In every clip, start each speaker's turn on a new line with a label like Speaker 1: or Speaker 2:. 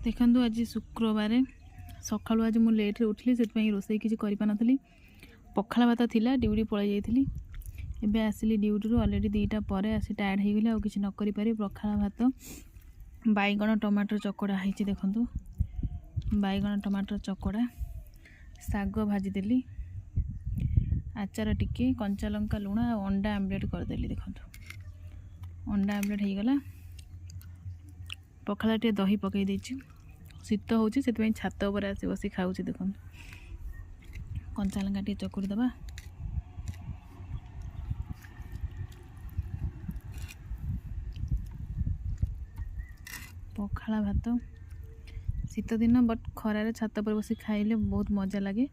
Speaker 1: देखो आज शुक्रवार सका आज मुझे लेट्रे उठली से रोसई किसी कर पखाला भात थिला ड्यूटी पलि जाइली एबे आसिली ड्यूटी अलरेडी 2टा पर आसी टायर्ड हो गली किसी न करि पारि पखाला भात बैगण टमाटर चकड़ा है देखु बैगण टमाटर चकड़ा शाग भाजीदेली आचार टिके कंचा लंका लुण अंडा आमलेट करदेली देखु अंडा आमलेट हो गला पखाला टे दही पकई देछि शीत होछि से छात उपर आसी बसी खाऊछि देखु कंचा लंका टे चकुड़ी दबा पखाला भात शीत दिन बट खरारे छात पर बसी खाइले बहुत मजा लगे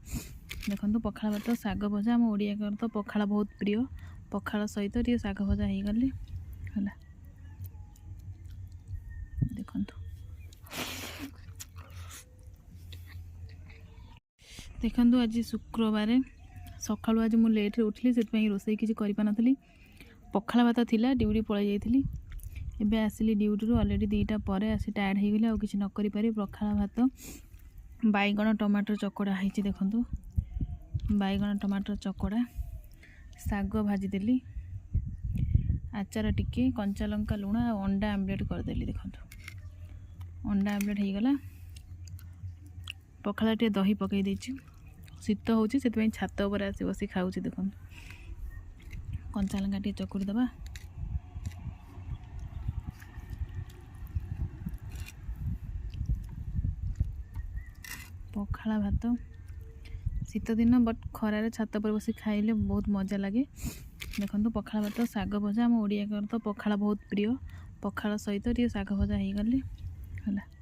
Speaker 1: देखो पखाला भात शाग भजा आम ओडिया तो पखाला बहुत प्रिय पखाला सहित टे शाग भजा हो गली है देखो आज शुक्रवार सका आज मुझे लेट्रे उठली से रोसई किसी कर पखाला भात थिला ड्यूटी पलि जाइली एबे आसिली ड्यूटी अलरेडी 2टा पर आसी टायर्ड हो गली किसी न करि पारि पखाला भात बैगण टमाटर चकड़ा है देखु बैगण टमाटर चकड़ा शाग भाजीदेली आचार टिके कंचा लंका लुण अंडा आमलेट करदेली देखु अंडा आमलेट हो गला पखाला टे दही पकई देछि शीत होछि से छात उपर आसी बसी खाऊछि देखु कंचा लंका टे चकुड़ी दबा पखाला भात शीत दिन बट खरारे छात पर बसी खाइले बहुत मजा लगे देखो पखाला भात शाग भजा आम ओडिया तो पखाला बहुत प्रिय पखाला सहित टे शाग भजा हो गली है।